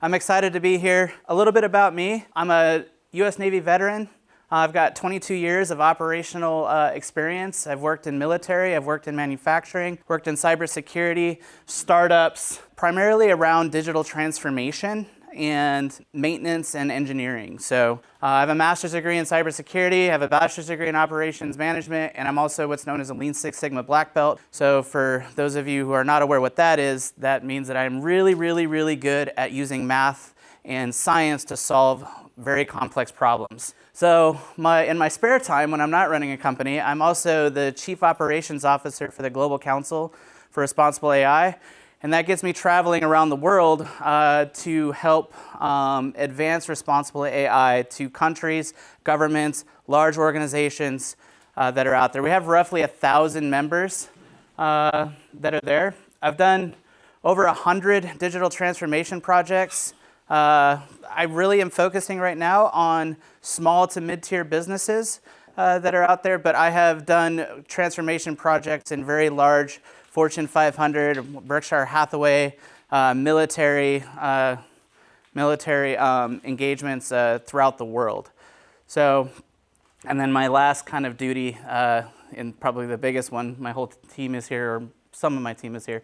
I'm excited to be here. A little bit about me. I'm a U.S. Navy veteran. I've got 22 years of operational experience. I've worked in military, I've worked in manufacturing, worked in cybersecurity, startups, primarily around digital transformation and maintenance and engineering. So I have a master's degree in cybersecurity, I have a bachelor's degree in operations management, and I'm also what's known as a Lean Six Sigma black belt. So for those of you who are not aware what that is, that means that I'm really good at using math and science to solve very complex problems. So in my spare time, when I'm not running a company, I'm also the Chief Operations Officer for the Global Council for Responsible AI. And that gets me traveling around the world to help advance responsible AI to countries, governments, large organizations that are out there. We have roughly 1,000 members that are there. I've done over 100 digital transformation projects. I really am focusing right now on small to mid-tier businesses that are out there, but I have done transformation projects in very large Fortune 500, Berkshire Hathaway, military engagements throughout the world. So, and then my last kind of duty, and probably the biggest one, my whole team is here, or some of my team is here,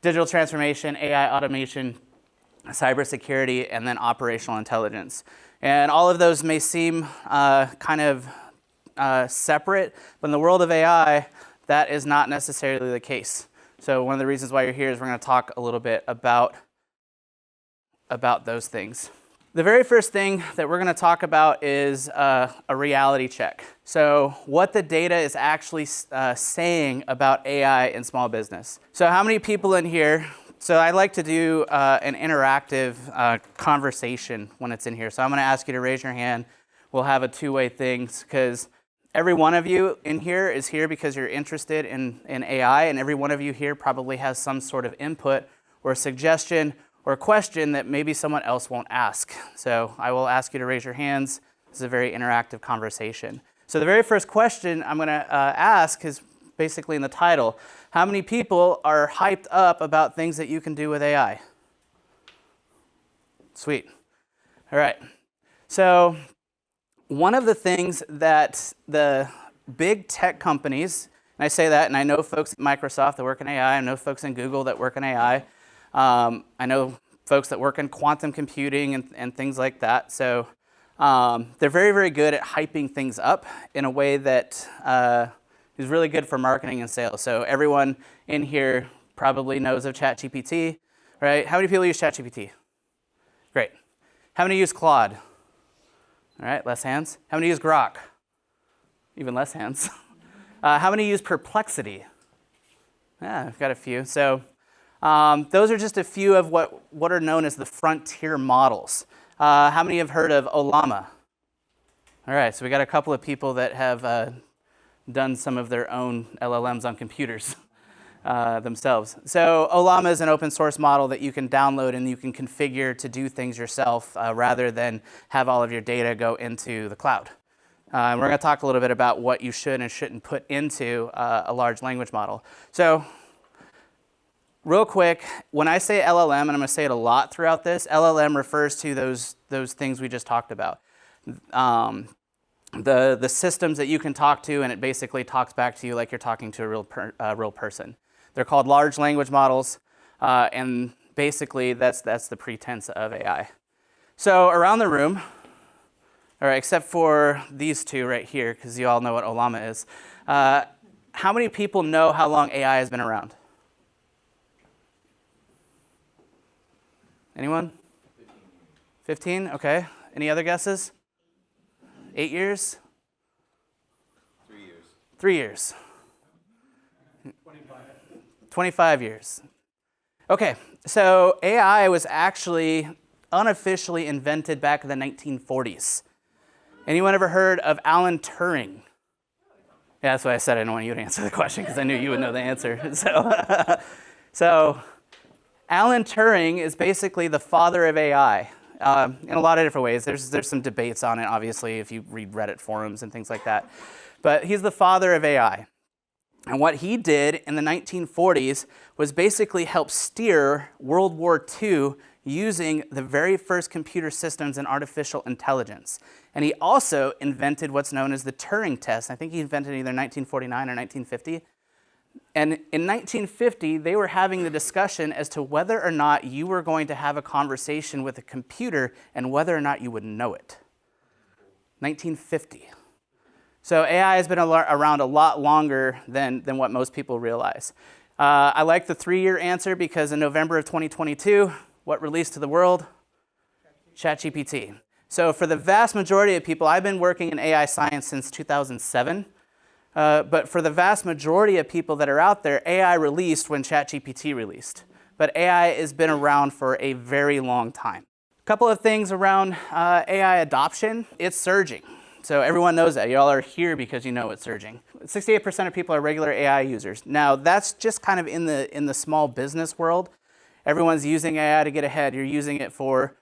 digital transformation, AI automation, cybersecurity, and then operational intelligence. And all of those may seem kind of separate, but in the world of AI, that is not necessarily the case. So one of the reasons why you're here is we're going to talk a little bit about those things. The very first thing that we're going to talk about is a reality check. So what the data is actually saying about AI in small business. So how many people in here, so I like to do an interactive conversation when it's in here. So I'm going to ask you to raise your hand. We'll have a two-way thing because every one of you in here is here because you're interested in AI, and every one of you here probably has some sort of input or suggestion or question that maybe someone else won't ask. So I will ask you to raise your hands. This is a very interactive conversation. So the very first question I'm going to ask is basically in the title. How many people are hyped up about things that you can do with AI? Sweet. All right. So one of the things that the big tech companies, and I say that, and I know folks at Microsoft that work in AI, I know folks in Google that work in AI, I know folks that work in quantum computing and things like that. So they're very good at hyping things up in a way that is really good for marketing and sales. So everyone in here probably knows of ChatGPT, right? How many people use ChatGPT? Great. How many use Claude? All right, less hands. How many use Grok? Even less hands. How many use Perplexity? Yeah, I've got a few. So those are just a few of what are known as the frontier models. How many have heard of Ollama? All right, so we got a couple of people that have done some of their own LLMs on computers themselves. So Ollama is an open source model that you can download and you can configure to do things yourself rather than have all of your data go into the cloud. We're going to talk a little bit about what you should and shouldn't put into a large language model. So real quick, when I say LLM, and I'm going to say it a lot throughout this, LLM refers to those things we just talked about. The systems that you can talk to, and it basically talks back to you like you're talking to a real person. They're called large language models, and basically that's the pretense of AI. So around the room, all right, except for these two right here, because you all know what Ollama is, how many people know how long AI has been around? Anyone? 15? Okay. Any other guesses? 8 years? 3 years. 3 years. 25 years. Okay, so AI was actually unofficially invented back in the 1940s. Anyone ever heard of Alan Turing? Yeah, that's why I said I didn't want you to answer the question because I knew you would know the answer. So Alan Turing is basically the father of AI in a lot of different ways. There's some debates on it, obviously, if you read Reddit forums and things like that. But he's the father of AI. And what he did in the 1940s was basically help steer World War II using the very first computer systems and artificial intelligence. And he also invented what's known as the Turing test. I think he invented it either 1949 or 1950. And in 1950, they were having the discussion as to whether or not you were going to have a conversation with a computer and whether or not you would know it. 1950. So AI has been around a lot longer than what most people realize. I like the 3-year answer because in November of 2022, what released to the world? ChatGPT. So for the vast majority of people, I've been working in AI science since 2007. But for the vast majority of people that are out there, AI released when ChatGPT released. But AI has been around for a very long time. A couple of things around AI adoption. It's surging. So everyone knows that. Y'all are here because you know it's surging. 68% of people are regular AI users. Now, that's just kind of in the small business world. Everyone's using AI to get ahead. You're using it for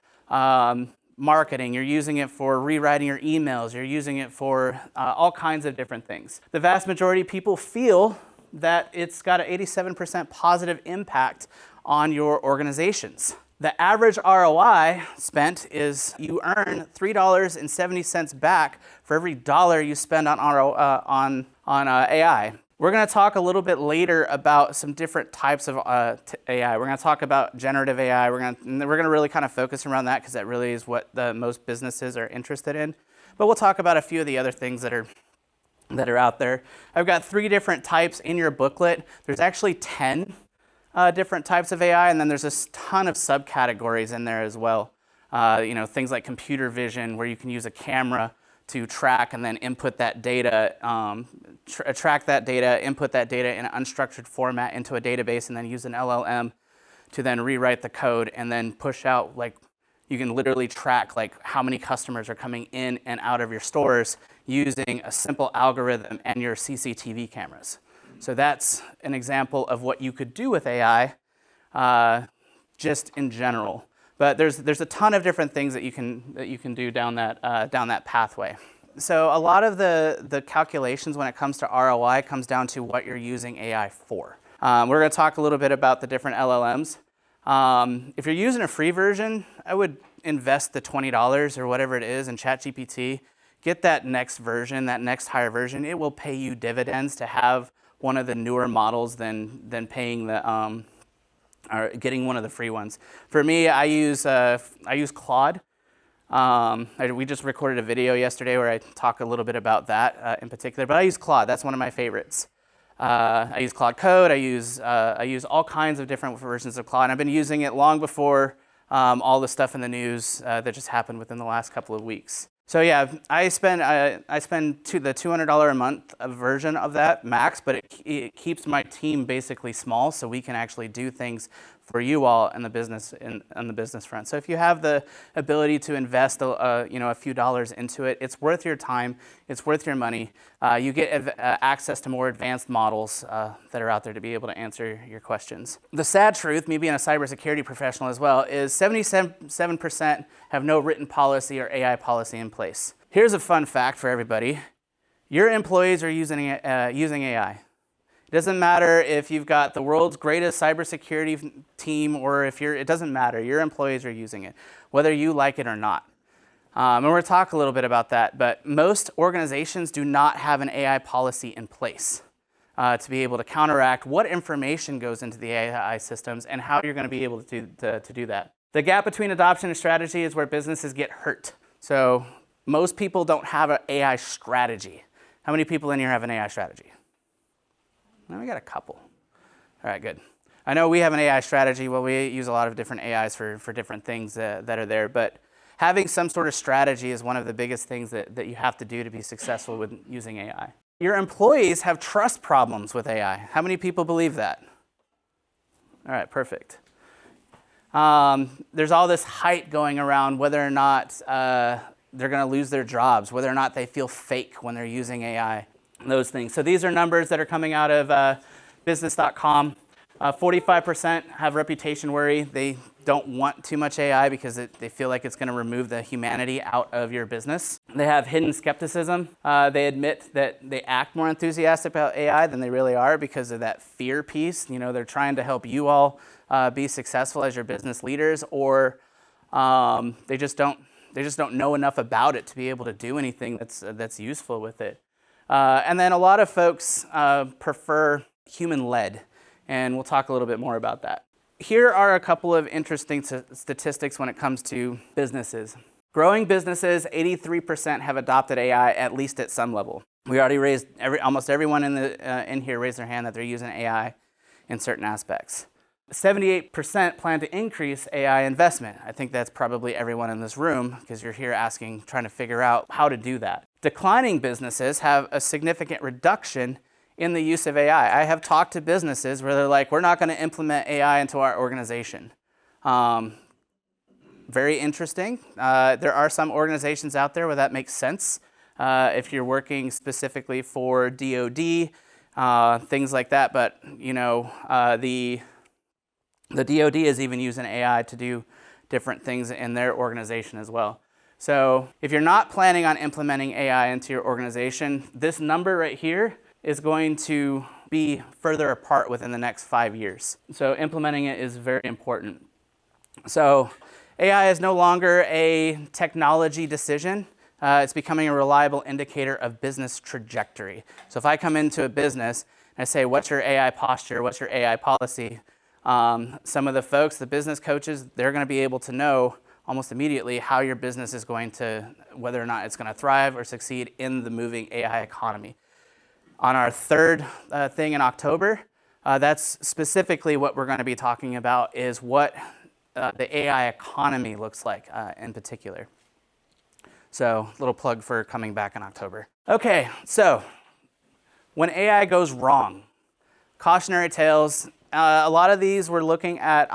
marketing. You're using it for rewriting your emails. You're using it for all kinds of different things. The vast majority of people feel that it's got an 87% positive impact on your organizations. The average ROI spent is you earn $3.70 back for every dollar you spend on AI. We're going to talk a little bit later about some different types of AI. We're going to talk about generative AI. We're going to really kind of focus around that because that really is what the most businesses are interested in. But we'll talk about a few of the other things that are out there. I've got 3 different types in your booklet. There's actually 10 different types of AI, and then there's a ton of subcategories in there as well. Things like computer vision, where you can use a camera to track and then input that data, track that data, input that data in an unstructured format into a database, and then use an LLM to then rewrite the code and then push out, like, you can literally track like how many customers are coming in and out of your stores using a simple algorithm and your CCTV cameras. So that's an example of what you could do with AI just in general. But there's a ton of different things that you can do down that pathway. So a lot of the calculations when it comes to ROI comes down to what you're using AI for. We're going to talk a little bit about the different LLMs. If you're using a free version, I would invest the $20 or whatever it is in ChatGPT. Get that next version, that next higher version. It will pay you dividends to have one of the newer models than paying the or getting one of the free ones. For me, I use Claude. We just recorded a video yesterday where I talk a little bit about that in particular, but I use Claude. That's one of my favorites. I use Claude Code. I use all kinds of different versions of Claude. And I've been using it long before all the stuff in the news that just happened within the last couple of weeks. So yeah, I spend the $200 a month version of that max, but it keeps my team basically small, so we can actually do things for you all in the business on the business front. So if you have the ability to invest a few dollars into it, it's worth your time. It's worth your money. You get access to more advanced models that are out there to be able to answer your questions. The sad truth, me being a cybersecurity professional as well, is 77% have no written policy or AI policy in place. Here's a fun fact for everybody. Your employees are using AI. It doesn't matter if you've got the world's greatest cybersecurity team or it doesn't matter. Your employees are using it, whether you like it or not. And we're going to talk a little bit about that, but most organizations do not have an AI policy in place to be able to counteract what information goes into the AI systems and how you're going to be able to do that. The gap between adoption and strategy is where businesses get hurt. So most people don't have an AI strategy. How many people in here have an AI strategy? Well, we got a couple. All right, good. I know we have an AI strategy. Well, we use a lot of different AIs for different things that are there, but having some sort of strategy is one of the biggest things that you have to do to be successful with using AI. Your employees have trust problems with AI. How many people believe that? All right, perfect. There's all this hype going around whether or not they're going to lose their jobs, whether or not they feel fake when they're using AI, those things. So these are numbers that are coming out of business.com. 45% have reputation worry. They don't want too much AI because they feel like it's going to remove the humanity out of your business. They have hidden skepticism. They admit that they act more enthusiastic about AI than they really are because of that fear piece. They're trying to help you all be successful as your business leaders, or they just don't know enough about it to be able to do anything that's useful with it. And then a lot of folks prefer human-led, and we'll talk a little bit more about that. Here are a couple of interesting statistics when it comes to businesses. Growing businesses, 83% have adopted AI at least at some level. We already raised, almost everyone in here raised their hand that they're using AI in certain aspects. 78% plan to increase AI investment. I think that's probably everyone in this room because you're here trying to figure out how to do that. Declining businesses have a significant reduction in the use of AI. I have talked to businesses where they're like, we're not going to implement AI into our organization. Very interesting. There are some organizations out there where that makes sense. If you're working specifically for DoD, things like that. But the DoD is even using AI to do different things in their organization as well. So if you're not planning on implementing AI into your organization, this number right here is going to be further apart within the next 5 years. So implementing it is very important. So AI is no longer a technology decision. It's becoming a reliable indicator of business trajectory. So if I come into a business and I say, what's your AI posture? What's your AI policy? Some of the folks, the business coaches, they're going to be able to know almost immediately how your business is going to, whether or not it's going to thrive or succeed in the moving AI economy. On our third thing in October, that's specifically what we're going to be talking about is what the AI economy looks like in particular. So a little plug for coming back in October. Okay, so when AI goes wrong, cautionary tales. A lot of these we're looking at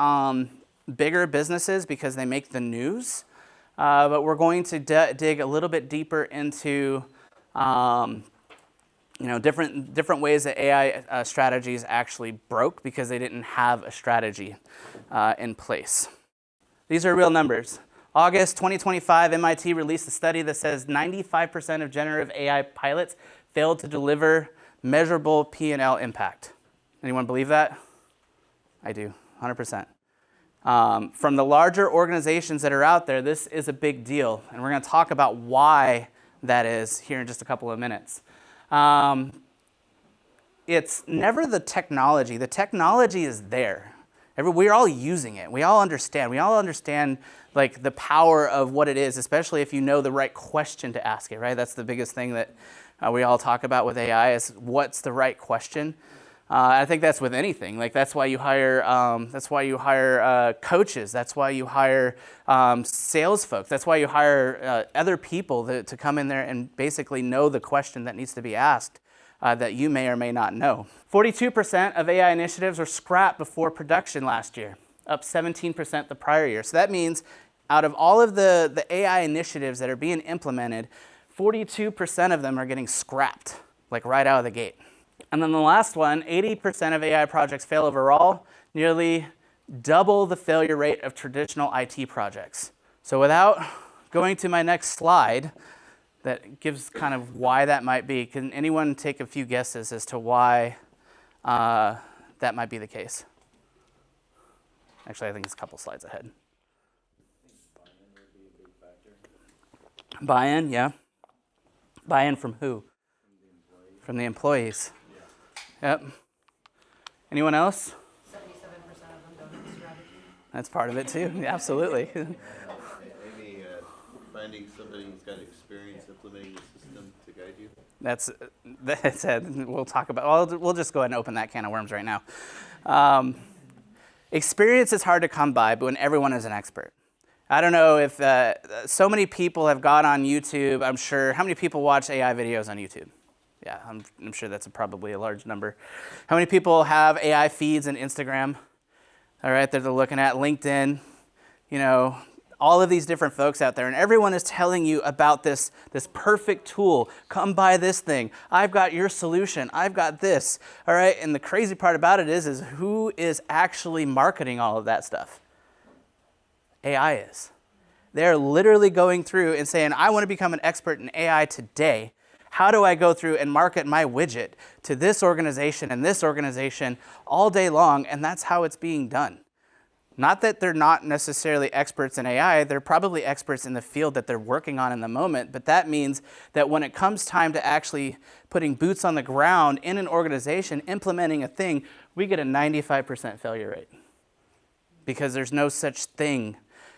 bigger businesses because they make the news, but we're going to dig a little bit deeper into different ways that AI strategies actually broke because they didn't have a strategy in place. These are real numbers. August 2025, MIT released a study that says 95% of generative AI pilots failed to deliver measurable P&L impact. Anyone believe that? I do, 100%. From the larger organizations that are out there, this is a big deal, and we're going to talk about why that is here in just a couple of minutes. It's never the technology. The technology is there. We're all using it. We all understand. Like the power of what it is, especially if you know the right question to ask it, right? That's the biggest thing that we all talk about with AI is what's the right question. I think that's with anything. Like that's why you hire coaches. That's why you hire sales folks. That's why you hire other people to come in there and basically know the question that needs to be asked that you may or may not know. 42% of AI initiatives were scrapped before production last year, up 17% the prior year. So that means out of all of the AI initiatives that are being implemented, 42% of them are getting scrapped, like right out of the gate. And then the last one, 80% of AI projects fail overall, nearly double the failure rate of traditional IT projects. So without going to my next slide, that gives kind of why that might be. Can anyone take a few guesses as to why that might be the case? Actually, I think it's a couple slides ahead. Buy-in would be a big factor. Buy-in, yeah. Buy-in from who? From the employees. Yeah. Yep. Anyone else? 77% of them don't have a strategy. That's part of it too. Yeah, absolutely. Maybe finding somebody who's got experience implementing the system to guide you. That's it. We'll talk about. We'll just go ahead and open that can of worms right now. Experience is hard to come by, but when everyone is an expert. I don't know if so many people have gone on YouTube. I'm sure. How many people watch AI videos on YouTube? Yeah, I'm sure that's probably a large number. How many people have AI feeds on Instagram? All right, that they're looking at LinkedIn. All of these different folks out there, and everyone is telling you about this perfect tool. Come buy this thing. I've got your solution. I've got this. All right, and the crazy part about it is who is actually marketing all of that stuff? AI is. They're literally going through and saying, I want to become an expert in AI today. How do I go through and market my widget to this organization and this organization all day long? And that's how it's being done. Not that they're not necessarily experts in AI, they're probably experts in the field that they're working on in the moment, but that means that when it comes time to actually putting boots on the ground in an organization, implementing a thing, we get a 95% failure rate. Because there's no such thing.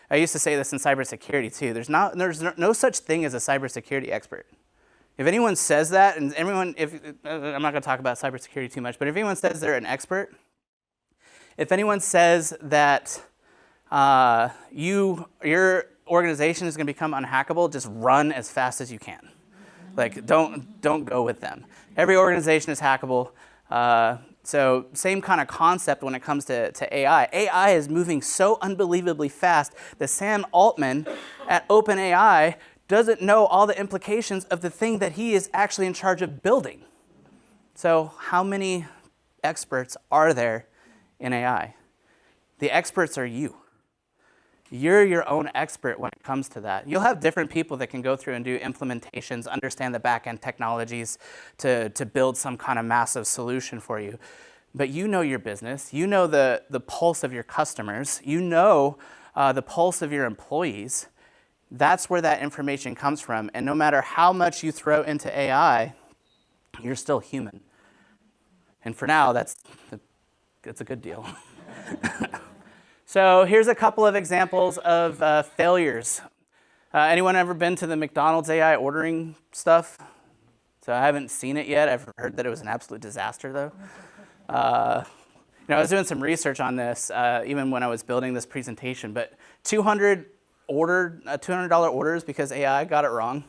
I used to say this in cybersecurity too. There's no such thing as a cybersecurity expert. If anyone says that, and I'm not going to talk about cybersecurity too much, but if anyone says they're an expert, if anyone says that your organization is going to become unhackable, just run as fast as you can. Like, don't go with them. Every organization is hackable. So same kind of concept when it comes to AI. AI is moving so unbelievably fast that Sam Altman at OpenAI doesn't know all the implications of the thing that he is actually in charge of building. So how many experts are there in AI? The experts are you. You're your own expert when it comes to that. You'll have different people that can go through and do implementations, understand the back-end technologies to build some kind of massive solution for you. But you know your business. You know the pulse of your customers. You know the pulse of your employees. That's where that information comes from. And no matter how much you throw into AI, you're still human. And for now, that's a good deal. So here's a couple of examples of failures. Anyone ever been to the McDonald's AI ordering stuff? So I haven't seen it yet. I've heard that it was an absolute disaster, though. I was doing some research on this even when I was building this presentation, but $200 orders because AI got it wrong.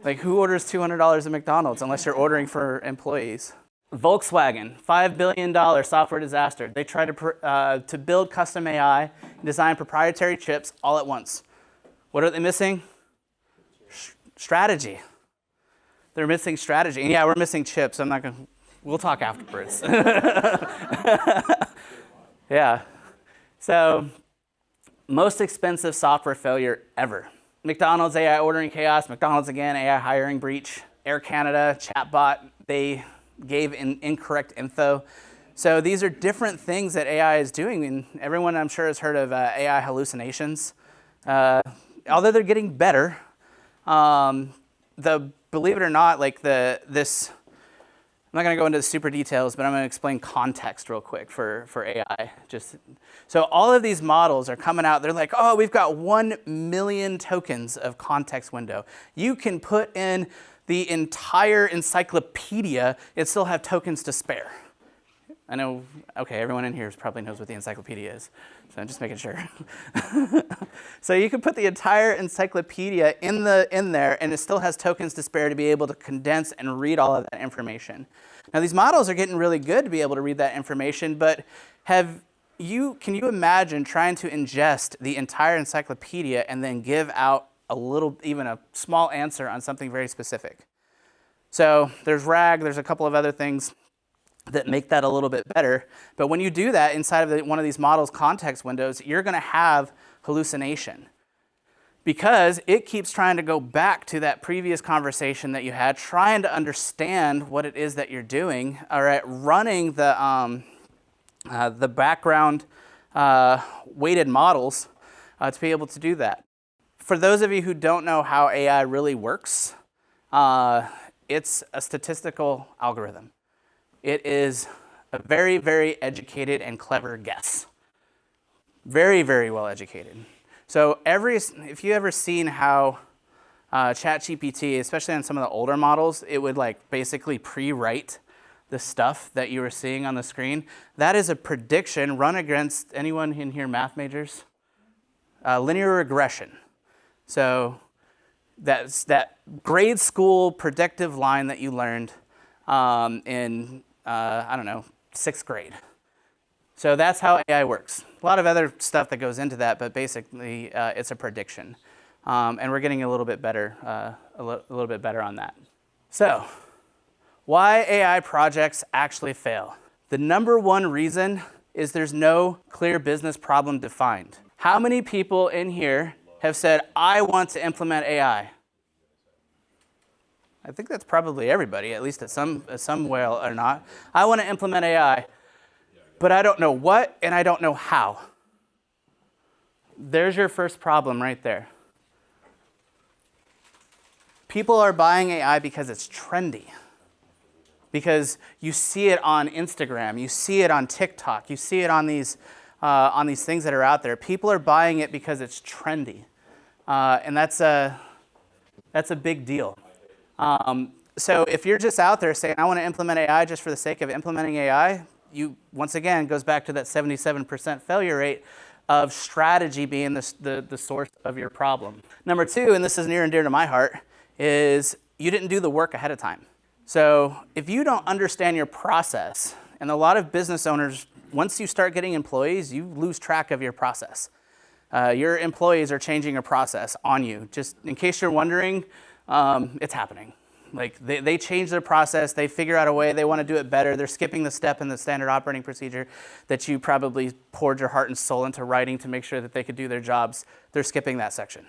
Like, who orders $200 at McDonald's unless you're ordering for employees? Volkswagen, $5 billion software disaster. They tried to build custom AI and design proprietary chips all at once. What are they missing? Strategy. They're missing strategy. And yeah, we're missing chips. We'll talk afterwards. Yeah. So, most expensive software failure ever. McDonald's AI ordering chaos, McDonald's again, AI hiring breach, Air Canada, chatbot, they gave incorrect info. So these are different things that AI is doing, and everyone I'm sure has heard of AI hallucinations. Although they're getting better, believe it or not, like this, I'm not going to go into the super details, but I'm going to explain context real quick for AI. So all of these models are coming out. They're like, oh, we've got 1 million tokens of context window. You can put in the entire encyclopedia and still have tokens to spare. I know, okay, everyone in here probably knows what the encyclopedia is, so I'm just making sure. So you can put the entire encyclopedia in there, and it still has tokens to spare to be able to condense and read all of that information. Now, these models are getting really good to be able to read that information, but can you imagine trying to ingest the entire encyclopedia and then give out even a small answer on something very specific? So there's RAG, there's a couple of other things that make that a little bit better. But when you do that inside of one of these models' context windows, you're going to have hallucination because it keeps trying to go back to that previous conversation that you had, trying to understand what it is that you're doing, all right, running the background weighted models to be able to do that. For those of you who don't know how AI really works, it's a statistical algorithm. It is a very, very educated and clever guess. Very, very well educated. So if you ever seen how ChatGPT, especially on some of the older models, it would like basically pre-write the stuff that you were seeing on the screen. That is a prediction run against anyone in here math majors? Linear regression. So that's that grade school predictive line that you learned in, 6th grade. So that's how AI works. A lot of other stuff that goes into that, but basically it's a prediction. And we're getting a little bit better on that. So why AI projects actually fail? The number one reason is there's no clear business problem defined. How many people in here have said, I want to implement AI? I think that's probably everybody, at least at some way or not. I want to implement AI, but I don't know what and I don't know how. There's your first problem right there. People are buying AI because it's trendy. Because you see it on Instagram, you see it on TikTok, you see it on these things that are out there. People are buying it because it's trendy, and that's a big deal. So if you're just out there saying, I want to implement AI just for the sake of implementing AI, you, once again, goes back to that 77% failure rate of strategy being the source of your problem. Number two, and this is near and dear to my heart, is you didn't do the work ahead of time. So if you don't understand your process, and a lot of business owners, once you start getting employees, you lose track of your process. Your employees are changing your process on you. Just in case you're wondering, it's happening. Like they change their process, they figure out a way, they want to do it better, they're skipping the step in the standard operating procedure that you probably poured your heart and soul into writing to make sure that they could do their jobs. They're skipping that section.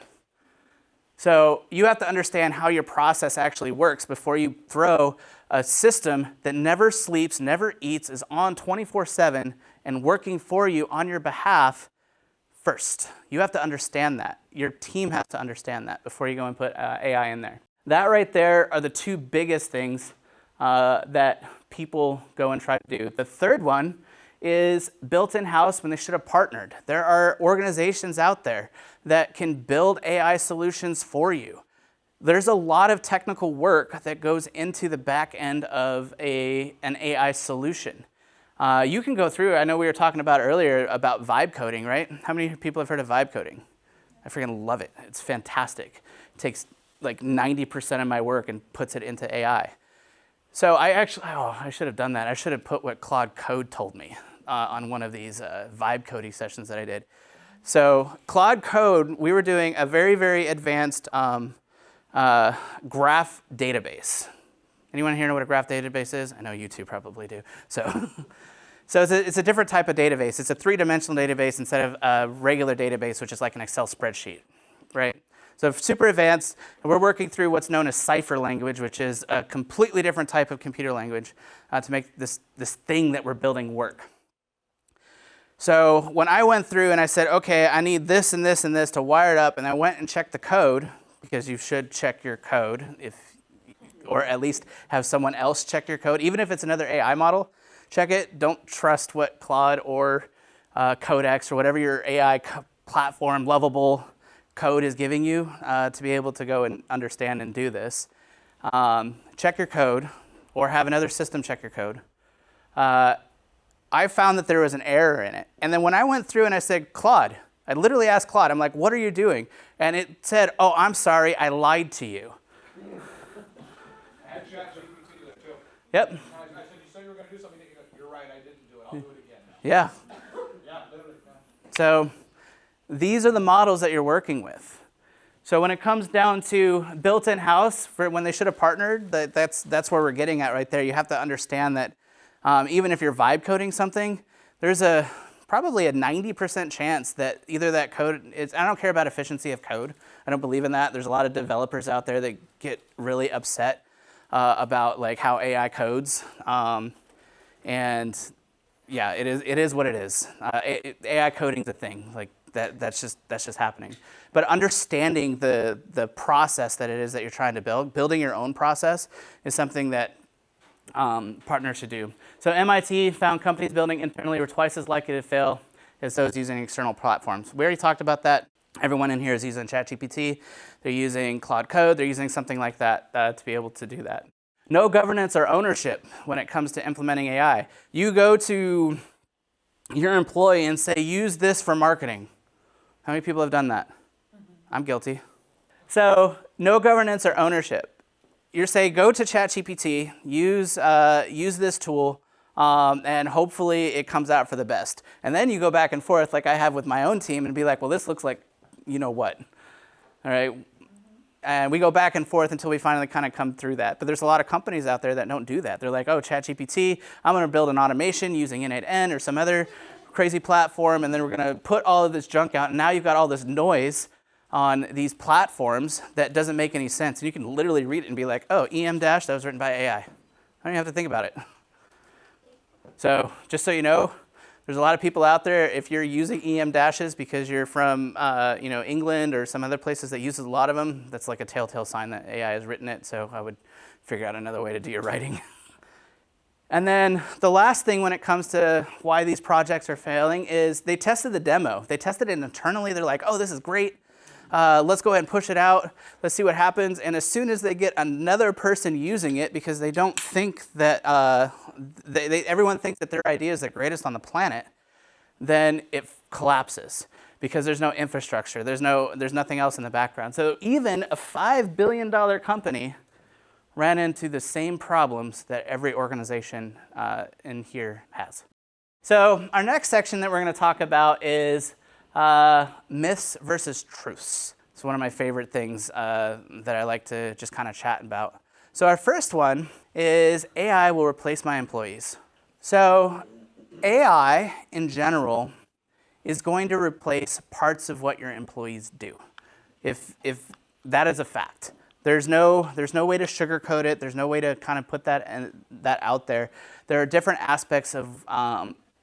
So you have to understand how your process actually works before you throw a system that never sleeps, never eats, is on 24/7 and working for you on your behalf first. You have to understand that. Your team has to understand that before you go and put AI in there. That right there are the two biggest things that people go and try to do. The third one is built in-house when they should have partnered. There are organizations out there that can build AI solutions for you. There's a lot of technical work that goes into the back end of an AI solution. You can go through, I know we were talking about earlier about vibe coding, right? How many people have heard of vibe coding? I freaking love it. It's fantastic. It takes like 90% of my work and puts it into AI. So I should have done that. I should have put what Claude Code told me on one of these vibe coding sessions that I did. So Claude Code, we were doing a very, very advanced graph database. Anyone here know what a graph database is? I know you two probably do. So it's a different type of database. It's a three-dimensional database instead of a regular database, which is like an Excel spreadsheet, right? So super advanced, and we're working through what's known as cipher language, which is a completely different type of computer language to make this thing that we're building work. So when I went through and I said, okay, I need this and this and this to wire it up, and I went and checked the code, because you should check your code, or at least have someone else check your code. Even if it's another AI model, check it. Don't trust what Claude or Codex or whatever your AI platform, lovable code is giving you to be able to go and understand and do this. Check your code, or have another system check your code. I found that there was an error in it. And then when I went through and I said, Claude, I literally asked Claude, I'm like, what are you doing? And it said, oh, I'm sorry, I lied to you. I had ChatGPT do that too. Yep. I said, you said you were going to do something. You're right, I didn't do it. I'll do it again. Yeah. Yeah, literally. Yeah. So these are the models that you're working with. So when it comes down to built in-house, for when they should have partnered, that's where we're getting at right there. You have to understand that even if you're vibe coding something, there's probably a 90% chance that either that code is, I don't care about efficiency of code. I don't believe in that. There's a lot of developers out there that get really upset about like how AI codes. And yeah, it is what it is. AI coding is a thing. Like that's just happening. But understanding the process that it is that you're trying to build, building your own process is something that partners should do. So MIT found companies building internally were twice as likely to fail as those using external platforms. We already talked about that. Everyone in here is using ChatGPT. They're using Claude Code. They're using something like that to be able to do that. No governance or ownership when it comes to implementing AI. You go to your employee and say, use this for marketing. How many people have done that? I'm guilty. So no governance or ownership. You're saying, go to ChatGPT, use this tool, and hopefully it comes out for the best. And then you go back and forth like I have with my own team and be like, well, this looks like you know what. All right. And we go back and forth until we finally kind of come through that. But there's a lot of companies out there that don't do that. They're like, oh, ChatGPT, I'm going to build an automation using N8N or some other crazy platform, and then we're going to put all of this junk out, and now you've got all this noise on these platforms that doesn't make any sense. And you can literally read it and be like, oh, EM dash, that was written by AI. I don't even have to think about it. So just so you know, there's a lot of people out there, if you're using EM dashes because you're from England or some other places that uses a lot of them, that's like a telltale sign that AI has written it. So I would figure out another way to do your writing. And then the last thing when it comes to why these projects are failing is they tested the demo. They tested it internally. They're like, oh, this is great. Let's go ahead and push it out. Let's see what happens. And as soon as they get another person using it, because they don't think that, everyone thinks that their idea is the greatest on the planet, then it collapses because there's no infrastructure. There's nothing else in the background. So even a $5 billion company ran into the same problems that every organization in here has. So our next section that we're going to talk about is myths versus truths. It's one of my favorite things that I like to just kind of chat about. So our first one is AI will replace my employees. So AI in general is going to replace parts of what your employees do. If that is a fact. There's no way to sugarcoat it. There's no way to kind of put that out there. There are different aspects of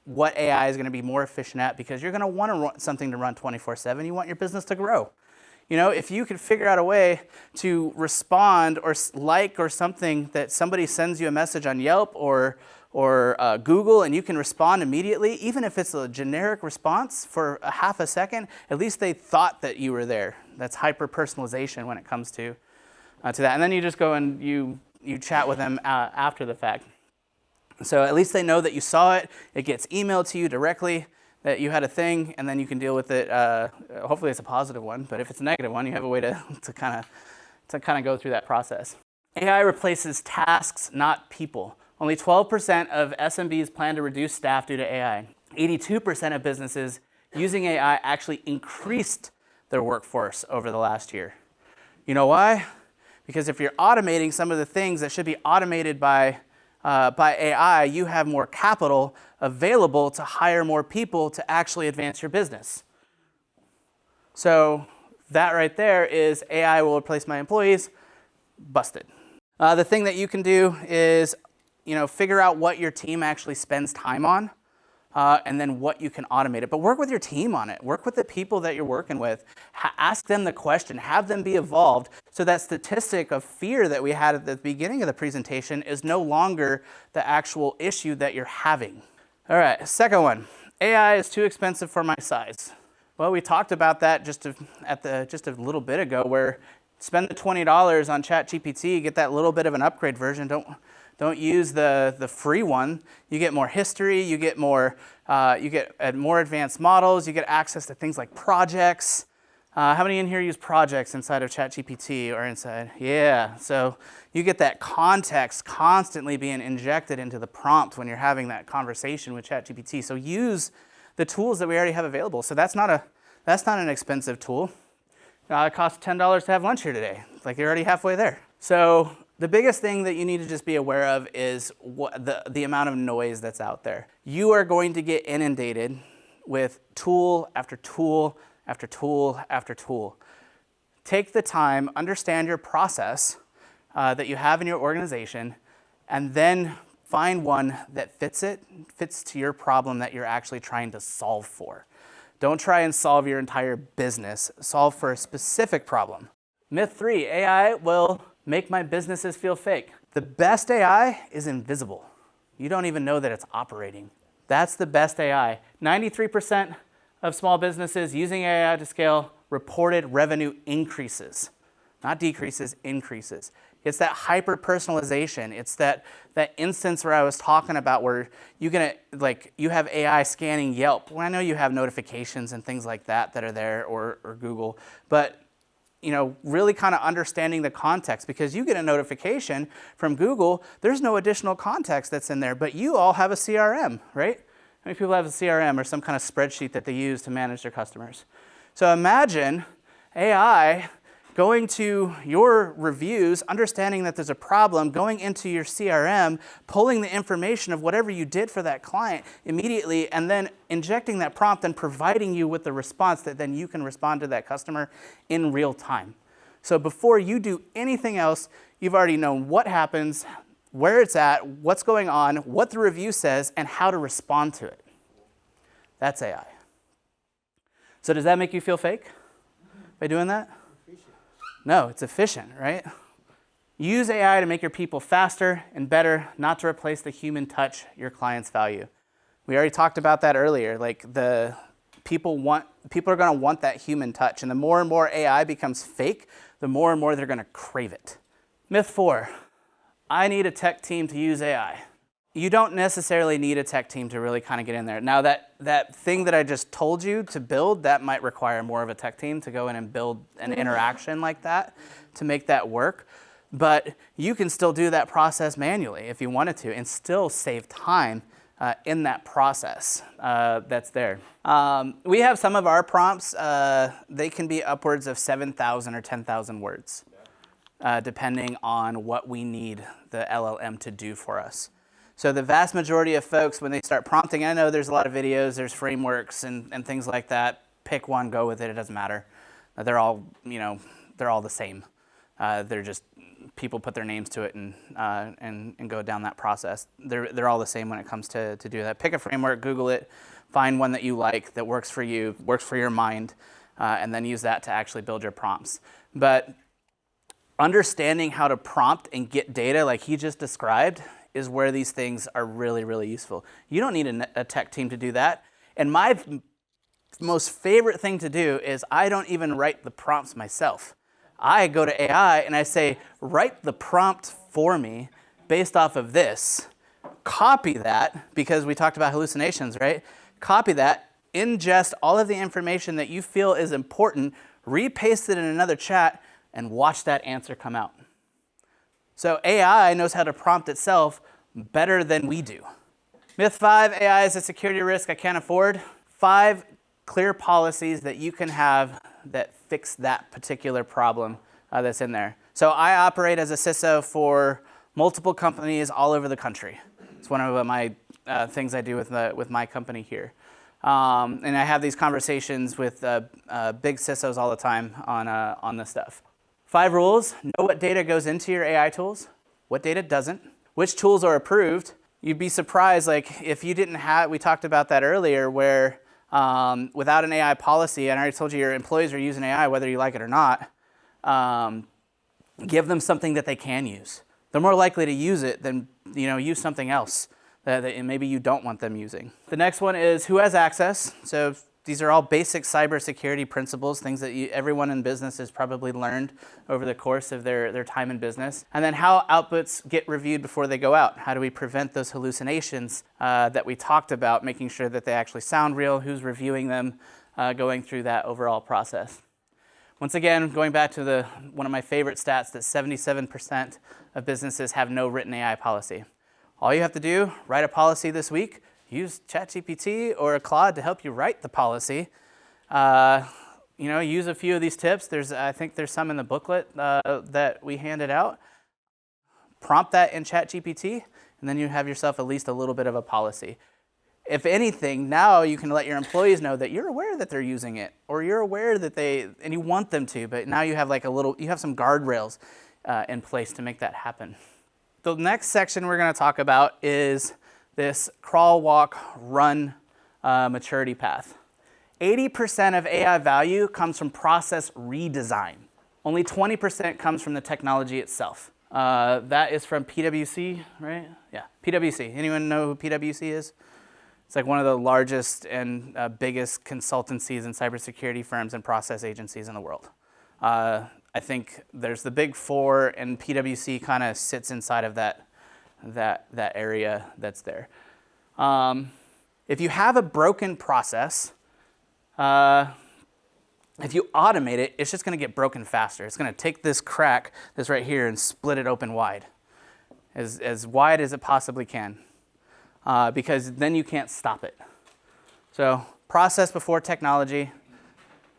what AI is going to be more efficient at because you're going to want something to run 24/7. You want your business to grow. You know, if you could figure out a way to respond or like or something that somebody sends you a message on Yelp or Google and you can respond immediately, even if it's a generic response for a half a second, at least they thought that you were there. That's hyper-personalization when it comes to that. And then you just go and you chat with them after the fact. So at least they know that you saw it. It gets emailed to you directly that you had a thing, and then you can deal with it. Hopefully it's a positive one, but if it's a negative one, you have a way to kind of go through that process. AI replaces tasks, not people. Only 12% of SMBs plan to reduce staff due to AI. 82% of businesses using AI actually increased their workforce over the last year. You know why? Because if you're automating some of the things that should be automated by AI, you have more capital available to hire more people to actually advance your business. So that right there is AI will replace my employees, busted. The thing that you can do is, figure out what your team actually spends time on. And then what you can automate it. But work with your team on it. Work with the people that you're working with. Ask them the question. Have them be involved. So that statistic of fear that we had at the beginning of the presentation is no longer the actual issue that you're having. All right, second one. AI is too expensive for my size. Well, we talked about that just a little bit ago, where spend the $20 on ChatGPT, get that little bit of an upgrade version. Don't use the free one. You get more history. You get more advanced models. You get access to things like projects. How many in here use projects inside of ChatGPT or inside? Yeah. So you get that context constantly being injected into the prompt when you're having that conversation with ChatGPT. So use the tools that we already have available. So that's not an expensive tool. It costs $10 to have lunch here today. Like you're already halfway there. So the biggest thing that you need to just be aware of is the amount of noise that's out there. You are going to get inundated with tool after tool after tool after tool. Take the time, understand your process that you have in your organization, and then find one that fits to your problem that you're actually trying to solve for. Don't try and solve your entire business. Solve for a specific problem. Myth 3, AI will make my businesses feel fake. The best AI is invisible. You don't even know that it's operating. That's the best AI. 93% of small businesses using AI to scale reported revenue increases, not decreases, increases. It's that hyper-personalization. It's that instance where I was talking about where you have AI scanning Yelp. Well, I know you have notifications and things like that are there or Google, but really kind of understanding the context, because you get a notification from Google, there's no additional context that's in there, but you all have a CRM, right? How many people have a CRM or some kind of spreadsheet that they use to manage their customers? So imagine AI going to your reviews, understanding that there's a problem, going into your CRM, pulling the information of whatever you did for that client immediately, and then injecting that prompt and providing you with the response that then you can respond to that customer in real time. So before you do anything else, you've already known what happens, where it's at, what's going on, what the review says, and how to respond to it. That's AI. So does that make you feel fake by doing that? No, it's efficient, right? Use AI to make your people faster and better, not to replace the human touch your clients value. We already talked about that earlier. Like people are going to want that human touch, and the more and more AI becomes fake, the more and more they're going to crave it. Myth 4, I need a tech team to use AI. You don't necessarily need a tech team to really kind of get in there. Now that thing that I just told you to build, that might require more of a tech team to go in and build an interaction like that to make that work. But you can still do that process manually if you wanted to and still save time in that process that's there. We have some of our prompts, they can be upwards of 7,000 or 10,000 words, depending on what we need the LLM to do for us. So the vast majority of folks, when they start prompting, I know there's a lot of videos, there's frameworks and things like that. Pick one, go with it, it doesn't matter. They're all the same. They're just, people put their names to it and go down that process. They're all the same when it comes to do that. Pick a framework, Google it, find one that you like, that works for you, works for your mind, and then use that to actually build your prompts. But understanding how to prompt and get data like he just described is where these things are really, really useful. You don't need a tech team to do that. And my most favorite thing to do is I don't even write the prompts myself. I go to AI and I say, write the prompt for me based off of this. Copy that, because we talked about hallucinations, right? Copy that, ingest all of the information that you feel is important, repaste it in another chat, and watch that answer come out. So AI knows how to prompt itself better than we do. Myth 5, AI is a security risk I can't afford. 5 clear policies that you can have that fix that particular problem that's in there. So I operate as a CISO for multiple companies all over the country. It's one of my things I do with my company here. And I have these conversations with big CISOs all the time on this stuff. 5 rules: know what data goes into your AI tools, what data doesn't, which tools are approved. You'd be surprised, like if you didn't have, we talked about that earlier, where without an AI policy, and I already told you your employees are using AI whether you like it or not, give them something that they can use. They're more likely to use it than use something else that maybe you don't want them using. The next one is who has access. So these are all basic cybersecurity principles, things that everyone in business has probably learned over the course of their time in business. And then how outputs get reviewed before they go out. How do we prevent those hallucinations that we talked about, making sure that they actually sound real, who's reviewing them, going through that overall process. Once again, going back to one of my favorite stats, that 77% of businesses have no written AI policy. All you have to do, write a policy this week, use ChatGPT or Claude to help you write the policy. Use a few of these tips. I think there's some in the booklet that we handed out. Prompt that in ChatGPT, and then you have yourself at least a little bit of a policy. If anything, now you can let your employees know that you're aware that they're using it, or you're aware that and you want them to, but now you have you have some guardrails in place to make that happen. The next section we're going to talk about is this crawl, walk, run maturity path. 80% of AI value comes from process redesign. Only 20% comes from the technology itself. That is from PwC, right? Yeah, PwC. Anyone know who PwC is? It's like one of the largest and biggest consultancies and cybersecurity firms and process agencies in the world. I think there's the big 4, and PwC kind of sits inside of that area that's there. If you have a broken process, if you automate it, it's just going to get broken faster. It's going to take this crack, this right here, and split it open wide, as wide as it possibly can, because then you can't stop it. So process before technology,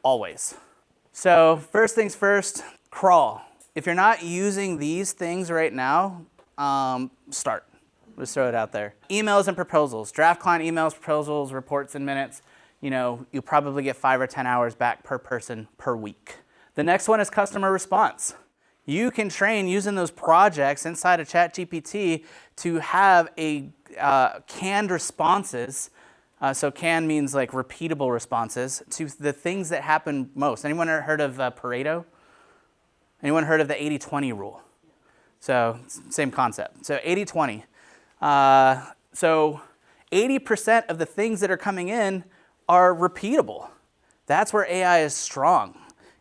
always. So first things first, Crawl. If you're not using these things right now, start. Just throw it out there. Emails and proposals. Draft client emails, proposals, reports in minutes. You'll probably get 5 or 10 hours back per person per week. The next one is customer response. You can train using those projects inside of ChatGPT to have a canned responses. So canned means like repeatable responses to the things that happen most. Anyone ever heard of Pareto? Anyone heard of the 80-20 rule? So same concept. So 80-20. So 80% of the things that are coming in are repeatable. That's where AI is strong.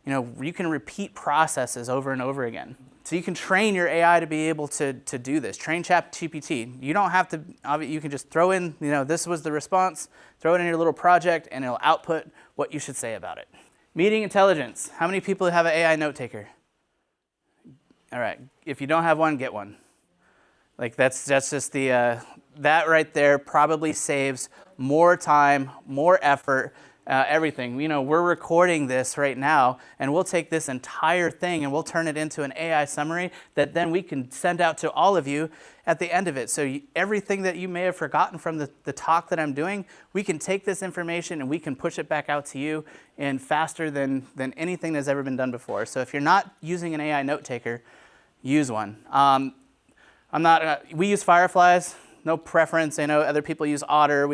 You can repeat processes over and over again. So you can train your AI to be able to do this. Train ChatGPT. You don't have to, you can just throw in, this was the response, throw it in your little project, and it'll output what you should say about it. Meeting intelligence. How many people have an AI note taker? All right, if you don't have one, get one. Like that's just the, that right there probably saves more time, more effort, everything. We're recording this right now, and we'll take this entire thing and we'll turn it into an AI summary that then we can send out to all of you at the end of it. So everything that you may have forgotten from the talk that I'm doing, we can take this information and we can push it back out to you in faster than anything that's ever been done before. So if you're not using an AI note taker, use one. We use Fireflies, no preference. I know other people use Otter.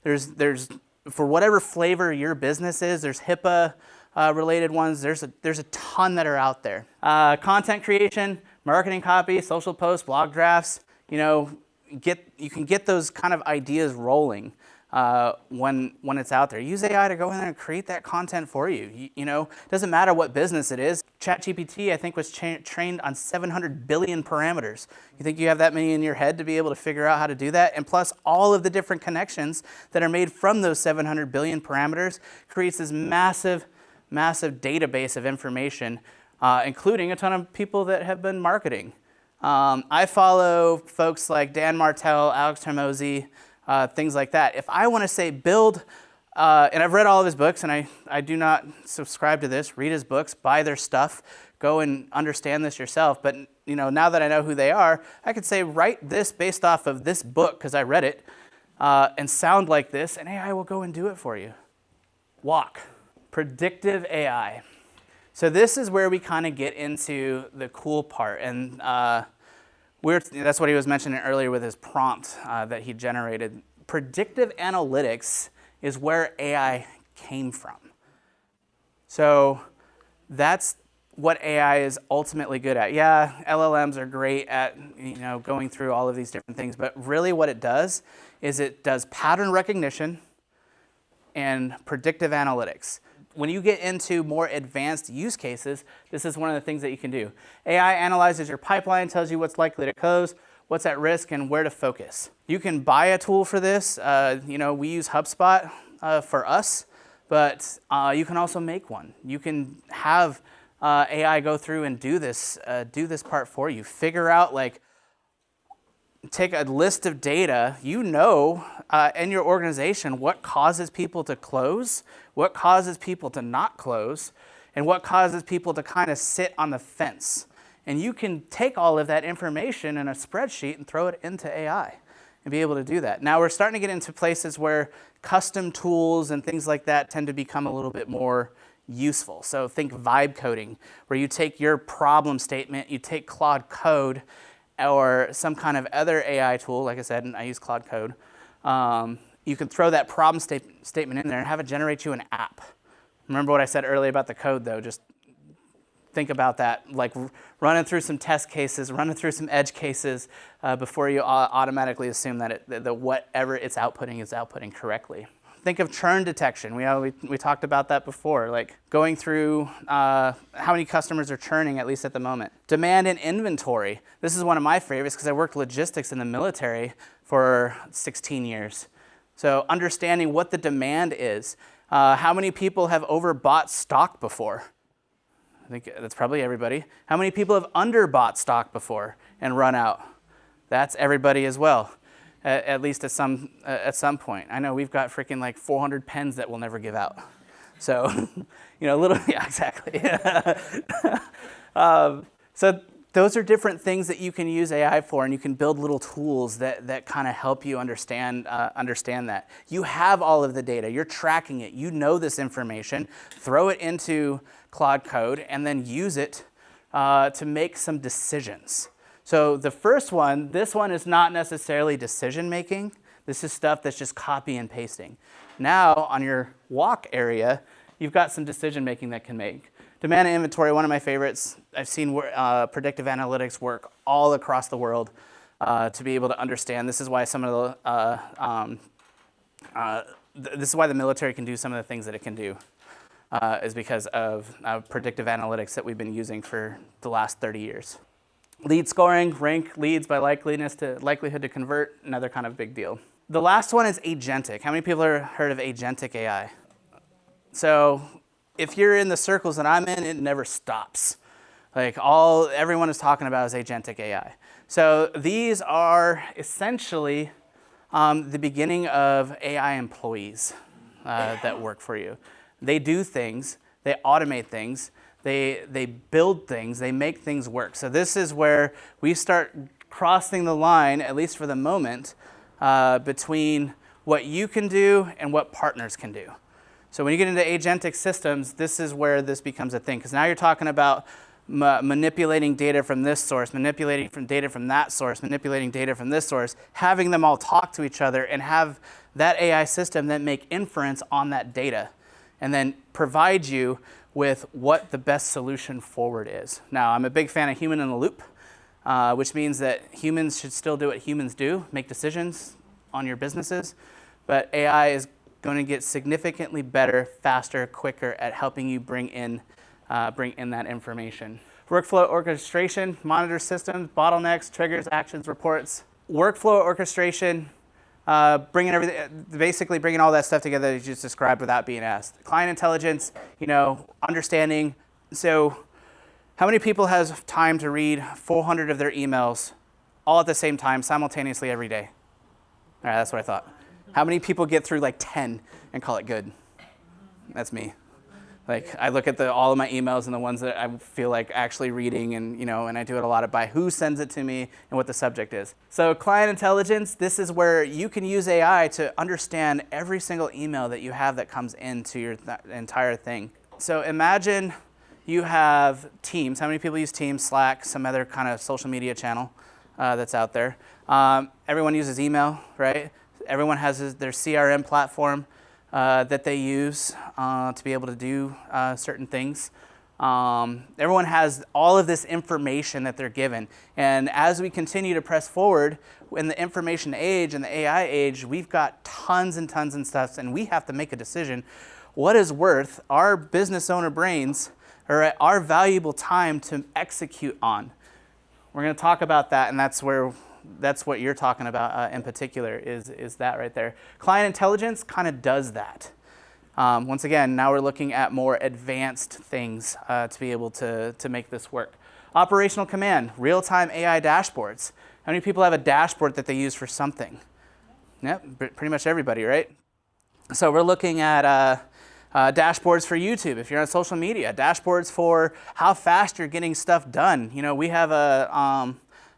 There's for whatever flavor your business is, there's HIPAA related ones. There's a ton that are out there. Content creation, marketing copy, social posts, blog drafts. You can get those kind of ideas rolling when it's out there. Use AI to go in there and create that content for you. It doesn't matter what business it is. ChatGPT, I think, was trained on 700 billion parameters. You think you have that many in your head to be able to figure out how to do that? And plus, all of the different connections that are made from those 700 billion parameters creates this massive, massive database of information, including a ton of people that have been marketing. I follow folks like Dan Martell, Alex Hormozy, things like that. If I want to say build, and I've read all of his books, and I do not subscribe to this, read his books, buy their stuff, go and understand this yourself. But now that I know who they are, I could say write this based off of this book because I read it, and sound like this, and AI will go and do it for you. Walk. Predictive AI. So this is where we kind of get into the cool part, and that's what he was mentioning earlier with his prompt that he generated. Predictive analytics is where AI came from. So that's what AI is ultimately good at. Yeah, LLMs are great at going through all of these different things, but really what it does is it does pattern recognition and predictive analytics. When you get into more advanced use cases, this is one of the things that you can do. AI analyzes your pipeline, tells you what's likely to close, what's at risk, and where to focus. You can buy a tool for this. We use HubSpot for us, but you can also make one. You can have AI go through and do this part for you. Figure out, take a list of data, in your organization what causes people to close, what causes people to not close, and what causes people to kind of sit on the fence. And you can take all of that information in a spreadsheet and throw it into AI and be able to do that. Now we're starting to get into places where custom tools and things like that tend to become a little bit more useful. So think vibe coding, where you take your problem statement, you take Claude Code, or some kind of other AI tool, like I said, and I use Claude Code. You can throw that problem statement in there and have it generate you an app. Remember what I said earlier about the code, though. Just think about that, like running through some test cases, running through some edge cases before you automatically assume that whatever it's outputting is outputting correctly. Think of churn detection. We talked about that before, like going through how many customers are churning, at least at the moment. Demand and inventory. This is one of my favorites because I worked logistics in the military for 16 years. So understanding what the demand is. How many people have overbought stock before? I think that's probably everybody. How many people have underbought stock before and run out? That's everybody as well. At least at some point. I know we've got freaking 400 pens that we'll never give out. So, yeah, exactly. So those are different things that you can use AI for, and you can build little tools that kind of help you understand that. You have all of the data. You're tracking it. You know this information. Throw it into Claude Code, and then use it to make some decisions. So the first one, this one is not necessarily decision making. This is stuff that's just copy and pasting. Now on your walk area, you've got some decision making that can make. Demand and inventory, one of my favorites. I've seen predictive analytics work all across the world to be able to understand. This is why some of this is why the military can do some of the things that it can do, is because of predictive analytics that we've been using for the last 30 years. Lead scoring, rank leads by likelihood to convert, another kind of big deal. The last one is agentic. How many people have heard of agentic AI? So if you're in the circles that I'm in, it never stops. Like everyone is talking about is agentic AI. So these are essentially the beginning of AI employees that work for you. They do things, they automate things, they build things, they make things work. So this is where we start crossing the line, at least for the moment, between what you can do and what partners can do. So when you get into agentic systems, this is where this becomes a thing, because now you're talking about manipulating data from this source, manipulating data from that source, manipulating data from this source, having them all talk to each other and have that AI system then make inference on that data and then provide you with what the best solution forward is. Now, I'm a big fan of human in the loop, which means that humans should still do what humans do, make decisions on your businesses, but AI is going to get significantly better, faster, quicker at helping you bring in that information. Workflow orchestration, monitor systems, bottlenecks, triggers, actions, reports. Workflow orchestration, basically bringing all that stuff together that you just described without being asked. Client intelligence, understanding. So how many people has time to read 400 of their emails all at the same time, simultaneously every day? All right, that's what I thought. How many people get through like 10 and call it good? That's me. Like I look at all of my emails and the ones that I feel like actually reading, and I do it a lot by who sends it to me and what the subject is. So client intelligence, this is where you can use AI to understand every single email that you have that comes into your entire thing. So imagine you have Teams. How many people use Teams, Slack, some other kind of social media channel that's out there? Everyone uses email, right? Everyone has their CRM platform that they use to be able to do certain things. Everyone has all of this information that they're given. And as we continue to press forward in the information age and the AI age, we've got tons and tons and stuff, and we have to make a decision. What is worth our business owner brains or our valuable time to execute on? We're going to talk about that, and that's what you're talking about in particular is that right there. Client intelligence kind of does that. Once again, now we're looking at more advanced things to be able to make this work. Operational command, real-time AI dashboards. How many people have a dashboard that they use for something? Yep, pretty much everybody, right? So we're looking at dashboards for YouTube, if you're on social media, dashboards for how fast you're getting stuff done. We have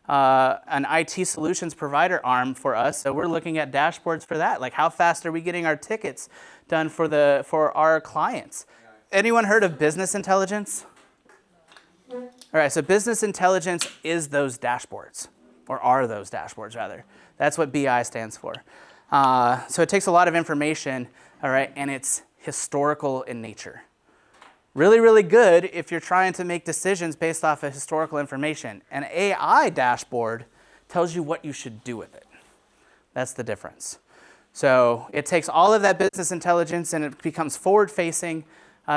an IT solutions provider arm for us, so we're looking at dashboards for that. Like how fast are we getting our tickets done for our clients? Anyone heard of business intelligence? All right, so business intelligence is those dashboards, or are those dashboards rather. That's what BI stands for. So it takes a lot of information, all right, and it's historical in nature. Really, really good if you're trying to make decisions based off of historical information. An AI dashboard tells you what you should do with it. That's the difference. So it takes all of that business intelligence and it becomes forward-facing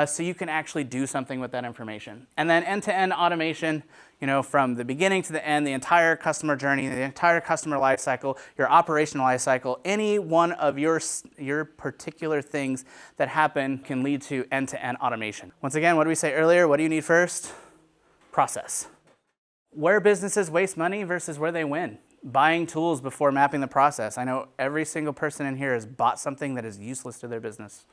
so you can actually do something with that information. And then end-to-end automation, from the beginning to the end, the entire customer journey, the entire customer life cycle, your operational life cycle, any one of your particular things that happen can lead to end-to-end automation. Once again, what did we say earlier? What do you need first? Process. Where businesses waste money versus where they win. Buying tools before mapping the process. I know every single person in here has bought something that is useless to their business.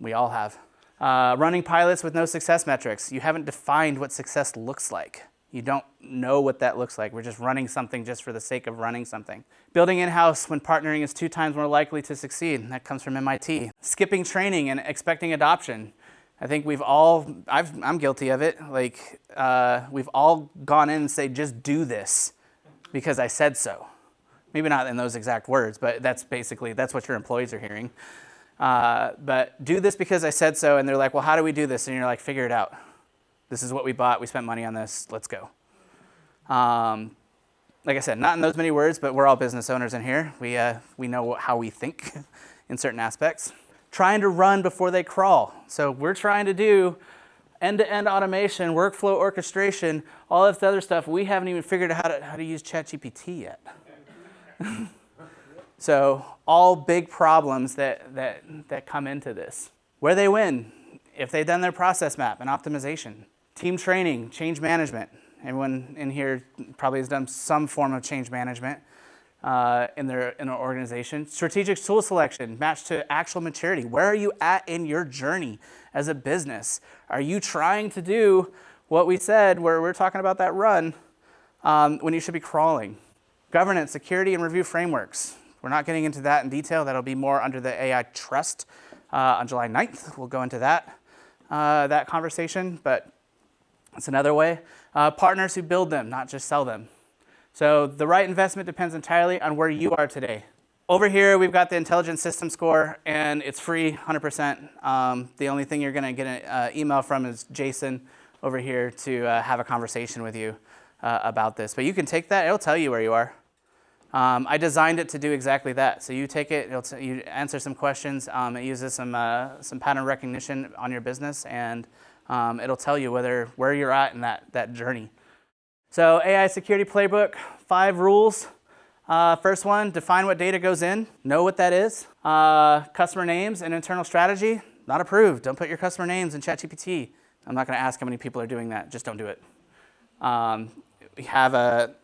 We all have. Running pilots with no success metrics. You haven't defined what success looks like. You don't know what that looks like. We're just running something just for the sake of running something. Building in-house when partnering is 2 times more likely to succeed. That comes from MIT. Skipping training and expecting adoption. I think I'm guilty of it. Like, we've all gone in and say, just do this because I said so. Maybe not in those exact words, but that's what your employees are hearing. But do this because I said so, and they're like, well, how do we do this? And you're like, figure it out. This is what we bought. We spent money on this. Let's go. Like I said, not in those many words, but we're all business owners in here. We know how we think in certain aspects. Trying to run before they crawl. So we're trying to do end-to-end automation, workflow orchestration, all this other stuff. We haven't even figured out how to use ChatGPT yet. So all big problems that come into this. Where they win, if they've done their process map and optimization. Team training, change management. Everyone in here probably has done some form of change management in an organization. Strategic tool selection, matched to actual maturity. Where are you at in your journey as a business? Are you trying to do what we said, where we're talking about that run, when you should be crawling? Governance, security, and review frameworks. We're not getting into that in detail. That'll be more under the AI Trust on July 9th. We'll go into that conversation, but that's another way. Partners who build them, not just sell them. So the right investment depends entirely on where you are today. Over here, we've got the intelligence system score, and it's free, 100%. The only thing you're going to get an email from is Jason over here to have a conversation with you about this. But you can take that. It'll tell you where you are. I designed it to do exactly that. So you take it, you answer some questions. It uses some pattern recognition on your business, and it'll tell you where you're at in that journey. So AI security playbook, 5 rules. First one, define what data goes in. Know what that is. Customer names and internal strategy, not approved. Don't put your customer names in ChatGPT. I'm not going to ask how many people are doing that. Just don't do it. We have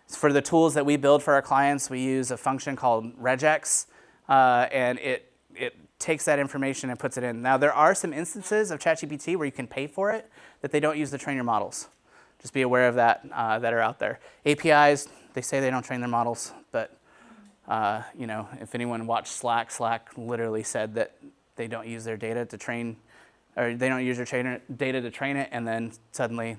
for the tools that we build for our clients, we use a function called regex, and it takes that information and puts it in. Now, there are some instances of ChatGPT where you can pay for it that they don't use to train your models. Just be aware of that are out there. APIs, they say they don't train their models, but if anyone watched Slack literally said that they don't use their data to train, or they don't use their data to train it, and then suddenly,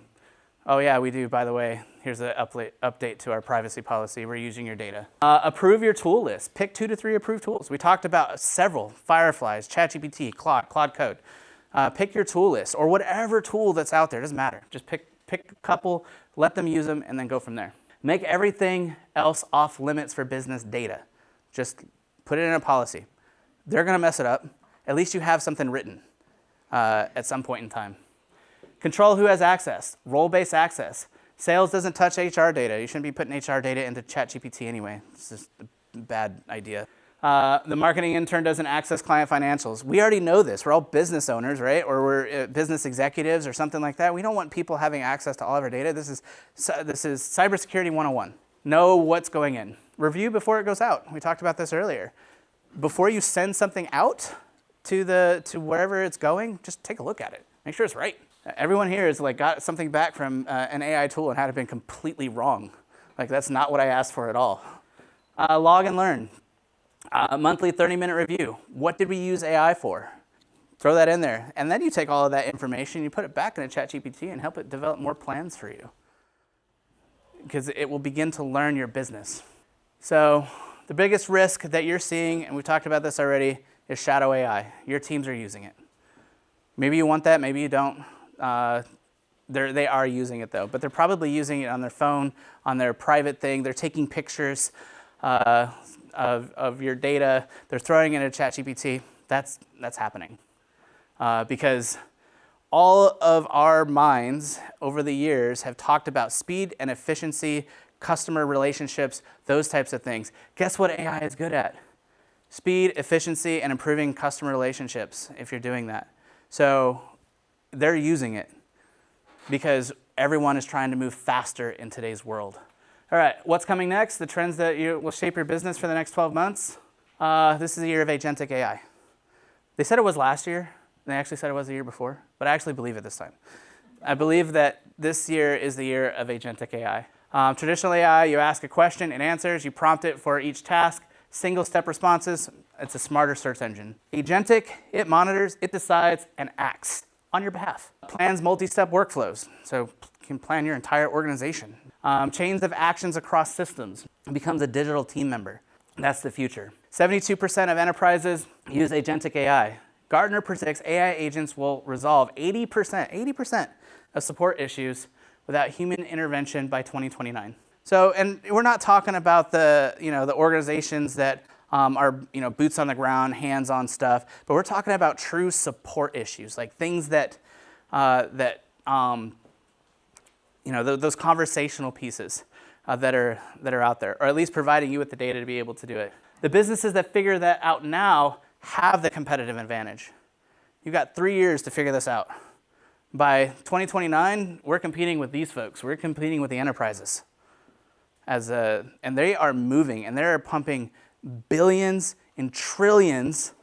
oh yeah, we do, by the way, here's an update to our privacy policy, we're using your data. Approve your tool list. Pick 2 to 3 approved tools. We talked about several, Fireflies, ChatGPT, Claude Code. Pick your tool list, or whatever tool that's out there, doesn't matter. Just pick a couple, let them use them, and then go from there. Make everything else off limits for business data. Just put it in a policy. They're gonna mess it up. At least you have something written at some point in time. Control who has access, role-based access. Sales doesn't touch HR data. You shouldn't be putting HR data into ChatGPT anyway. It's just a bad idea. The marketing intern doesn't access client financials. We already know this. We're all business owners, right? Or we're business executives or something like that. We don't want people having access to all of our data. This is cybersecurity 101. Know what's going in. Review before it goes out. We talked about this earlier. Before you send something out to wherever it's going, just take a look at it. Make sure it's right. Everyone here has got something back from an AI tool and had it been completely wrong. That's not what I asked for at all. Log and learn. Monthly 30-minute review. What did we use AI for? Throw that in there. And then you take all of that information, you put it back in a ChatGPT and help it develop more plans for you. Because it will begin to learn your business. So the biggest risk that you're seeing, and we talked about this already, is shadow AI. Your teams are using it. Maybe you want that, maybe you don't. They are using it though, but they're probably using it on their phone, on their private thing. They're taking pictures of your data. They're throwing it into ChatGPT. That's happening because all of our minds over the years have talked about speed and efficiency, customer relationships, those types of things. Guess what AI is good at? Speed, efficiency, and improving customer relationships if you're doing that. So they're using it because everyone is trying to move faster in today's world. All right, what's coming next? The trends that will shape your business for the next 12 months. This is the year of agentic AI. They said it was last year. They actually said it was the year before, but I actually believe it this time. I believe that this year is the year of agentic AI. Traditional AI, you ask a question, it answers, you prompt it for each task, single-step responses. It's a smarter search engine. Agentic, it monitors, it decides, and acts on your behalf. Plans multi-step workflows, so you can plan your entire organization. Chains of actions across systems. It becomes a digital team member. That's the future. 72% of enterprises use agentic AI. Gartner predicts AI agents will resolve 80% of support issues without human intervention by 2029. So, and we're not talking about the organizations that are boots on the ground, hands-on stuff, but we're talking about true support issues, like things that those conversational pieces that are out there, or at least providing you with the data to be able to do it. The businesses that figure that out now have the competitive advantage. You've got 3 years to figure this out. By 2029, we're competing with these folks. We're competing with the enterprises. And they are moving, and they're pumping billions and trillions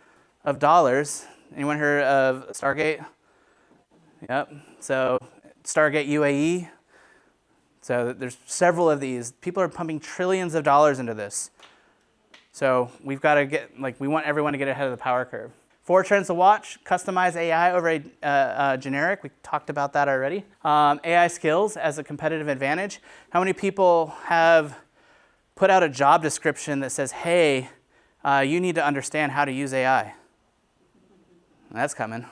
of dollars. Anyone heard of Stargate? Yep. So Stargate UAE. So there's several of these. People are pumping trillions of dollars into this. So we've got to we want everyone to get ahead of the power curve. 4 trends to watch: customize AI over a generic. We talked about that already. AI skills as a competitive advantage. How many people have put out a job description that says, hey, you need to understand how to use AI? That's coming.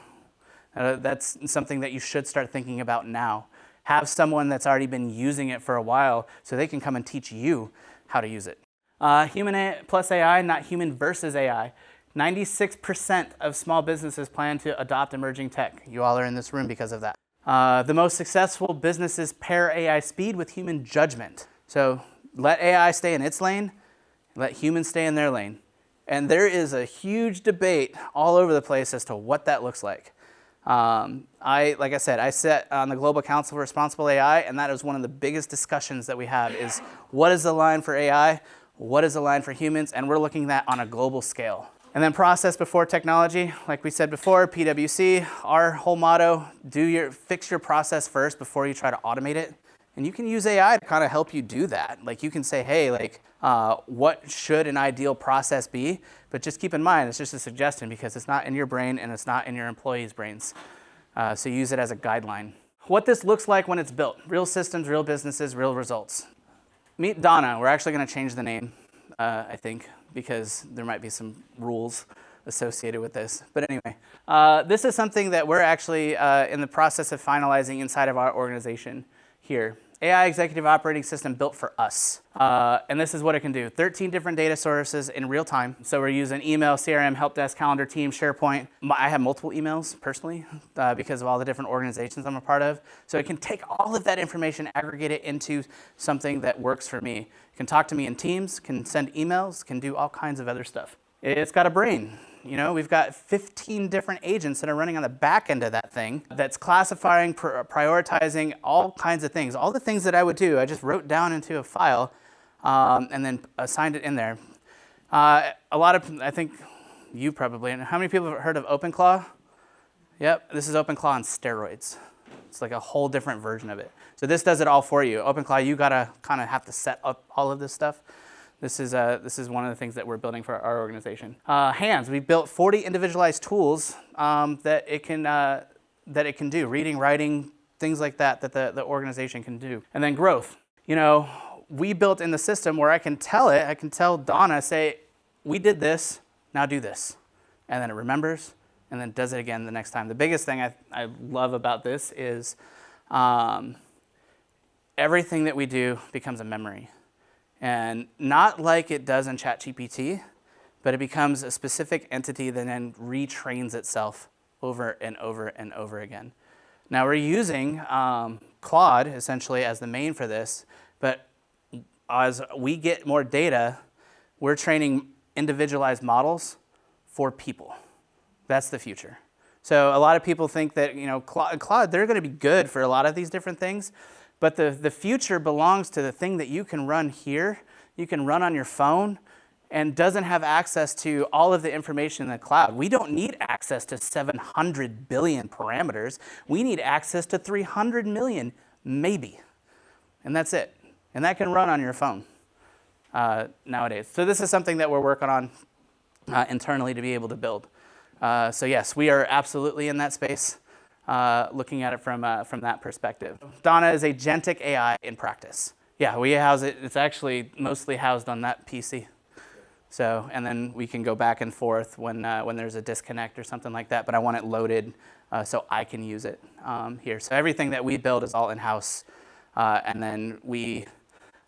That's something that you should start thinking about now. Have someone that's already been using it for a while so they can come and teach you how to use it. Human plus AI, not human versus AI. 96% of small businesses plan to adopt emerging tech. You all are in this room because of that. The most successful businesses pair AI speed with human judgment. So let AI stay in its lane, let humans stay in their lane. And there is a huge debate all over the place as to what that looks like. Like I said, I sit on the Global Council for Responsible AI, and that is one of the biggest discussions that we have is what is the line for AI, what is the line for humans, and we're looking at that on a global scale. And then process before technology, like we said before, PwC, our whole motto, fix your process first before you try to automate it. And you can use AI to kind of help you do that. Like you can say, hey, what should an ideal process be? But just keep in mind, it's just a suggestion because it's not in your brain and it's not in your employees' brains. So use it as a guideline. What this looks like when it's built. Real systems, real businesses, real results. Meet Donna. We're actually going to change the name, I think, because there might be some rules associated with this. But anyway, this is something that we're actually in the process of finalizing inside of our organization here. AI Executive Operating System built for us. And this is what it can do. 13 different data sources in real time. So we're using email, CRM, help desk, calendar, team, SharePoint. I have multiple emails personally because of all the different organizations I'm a part of. So it can take all of that information, aggregate it into something that works for me. It can talk to me in Teams, can send emails, can do all kinds of other stuff. It's got a brain. We've got 15 different agents that are running on the back end of that thing that's classifying, prioritizing all kinds of things. All the things that I would do, I just wrote down into a file and then assigned it in there. I think you probably, how many people have heard of OpenClaw? Yep, this is OpenClaw on steroids. It's like a whole different version of it. So this does it all for you. OpenClaw, you gotta kind of have to set up all of this stuff. This is one of the things that we're building for our organization. Hands, we built 40 individualized tools that it can do, reading, writing, things like that the organization can do. And then growth. We built in the system where I can tell Donna, say, we did this, now do this. And then it remembers, and then does it again the next time. The biggest thing I love about this is everything that we do becomes a memory. And not like it does in ChatGPT, but it becomes a specific entity that then retrains itself over and over and over again. Now we're using Claude essentially as the main for this, but as we get more data, we're training individualized models for people. That's the future. So a lot of people think that Claude, they're going to be good for a lot of these different things. But the future belongs to the thing that you can run here, you can run on your phone, and doesn't have access to all of the information in the cloud. We don't need access to 700 billion parameters. We need access to 300 million, maybe. And that's it. And that can run on your phone nowadays. So this is something that we're working on internally to be able to build. So yes, we are absolutely in that space, looking at it from that perspective. Donna is agentic AI in practice. Yeah, we house it. It's actually mostly housed on that PC. So, and then we can go back and forth when there's a disconnect or something like that, but I want it loaded so I can use it here. So everything that we build is all in-house, and then we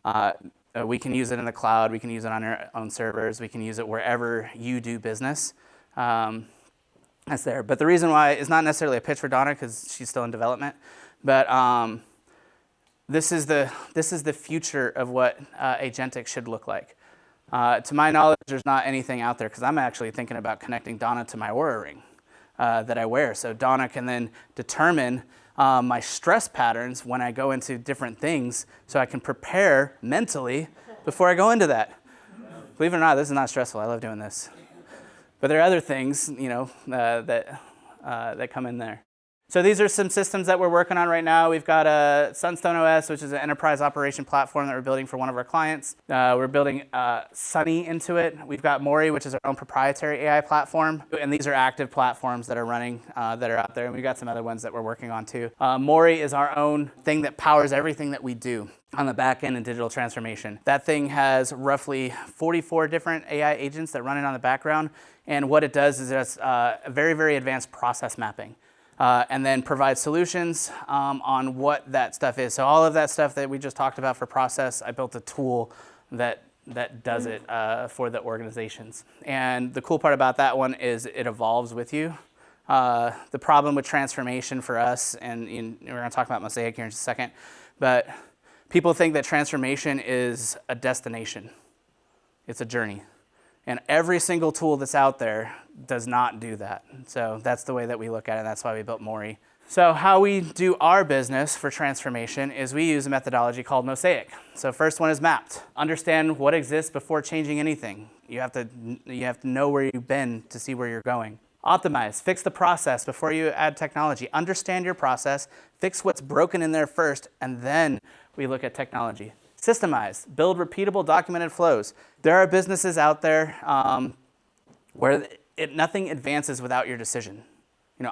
can use it in the cloud, we can use it on our own servers, we can use it wherever you do business. That's there. But the reason why is not necessarily a pitch for Donna because she's still in development, but this is the future of what agentic should look like. To my knowledge, there's not anything out there because I'm actually thinking about connecting Donna to my Aura ring that I wear. So Donna can then determine my stress patterns when I go into different things so I can prepare mentally before I go into that. Believe it or not, this is not stressful. I love doing this. But there are other things, that come in there. So these are some systems that we're working on right now. We've got a Sunstone OS, which is an enterprise operation platform that we're building for one of our clients. We're building Sunny into it. We've got Mori, which is our own proprietary AI platform. And these are active platforms that are running, that are out there. And we've got some other ones that we're working on too. Mori is our own thing that powers everything that we do on the back end in digital transformation. That thing has roughly 44 different AI agents that run it on the background. And what it does is it's a very, very advanced process mapping. And then provide solutions on what that stuff is. So all of that stuff that we just talked about for process, I built a tool that does it for the organizations. And the cool part about that one is it evolves with you. The problem with transformation for us, and we're going to talk about Mosaic here in just a second, but people think that transformation is a destination. It's a journey. And every single tool that's out there does not do that. So that's the way that we look at it. That's why we built Mori. So how we do our business for transformation is we use a methodology called Mosaic. So first one is mapped. Understand what exists before changing anything. You have to know where you've been to see where you're going. Optimize. Fix the process before you add technology. Understand your process. Fix what's broken in there first, and then we look at technology. Systemize, build repeatable documented flows. There are businesses out there where nothing advances without your decision.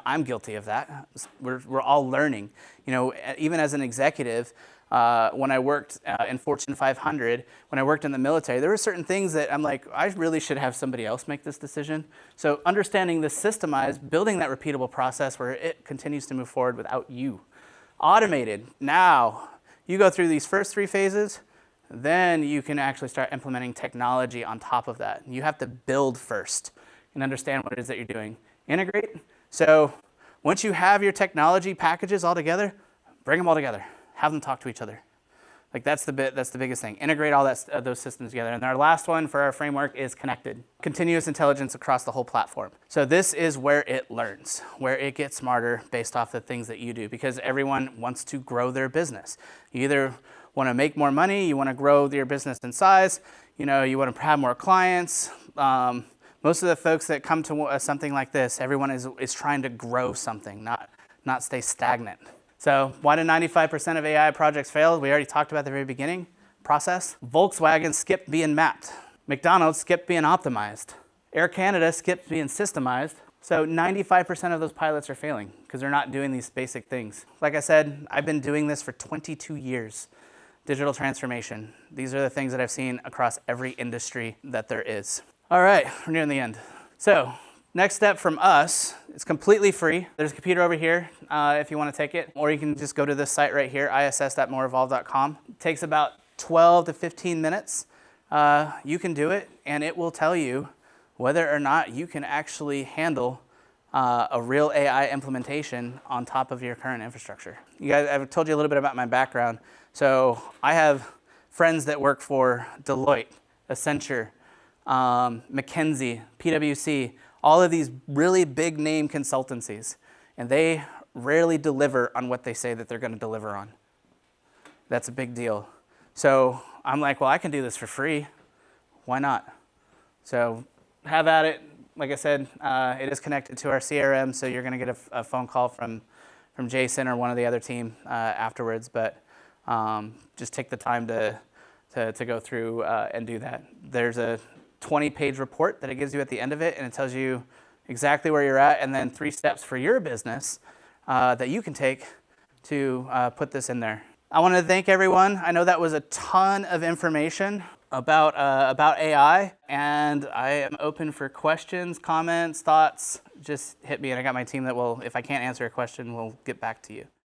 I'm guilty of that. We're all learning. Even as an executive, when I worked in Fortune 500, when I worked in the military, there were certain things that I'm like, I really should have somebody else make this decision. So understanding the systemized, building that repeatable process where it continues to move forward without you. Automated. Now, you go through these first 3 phases, then you can actually start implementing technology on top of that. You have to build first and understand what it is that you're doing. Integrate. So once you have your technology packages all together, bring them all together. Have them talk to each other. That's the biggest thing. Integrate all those systems together. And our last one for our framework is connected. Continuous intelligence across the whole platform. So this is where it learns, where it gets smarter based off the things that you do, because everyone wants to grow their business. You either want to make more money, you want to grow your business in size, you want to have more clients. Most of the folks that come to something like this, everyone is trying to grow something, not stay stagnant. So why do 95% of AI projects fail? We already talked about at the very beginning. Process. Volkswagen skipped being mapped. McDonald's skipped being optimized. Air Canada skipped being systemized. So 95% of those pilots are failing because they're not doing these basic things. Like I said, I've been doing this for 22 years. Digital transformation. These are the things that I've seen across every industry that there is. All right, we're nearing the end. So next step from us, it's completely free. There's a computer over here if you want to take it, or you can just go to this site right here, iss.moreevolve.com. It takes about 12 to 15 minutes. You can do it, and it will tell you whether or not you can actually handle a real AI implementation on top of your current infrastructure. You guys, I've told you a little bit about my background. So I have friends that work for Deloitte, Accenture, McKinsey, PwC, all of these really big name consultancies, and they rarely deliver on what they say that they're going to deliver on. That's a big deal. So I'm like, well, I can do this for free. Why not? So have at it. Like I said, it is connected to our CRM, so you're going to get a phone call from Jason or one of the other team afterwards. But just take the time to go through and do that. There's a 20-page report that it gives you at the end of it, and it tells you exactly where you're at, and then 3 steps for your business that you can take to put this in there. I want to thank everyone. I know that was a ton of information about AI, and I am open for questions, comments, thoughts. Just hit me, and I got my team that will, if I can't answer a question, will get back to you.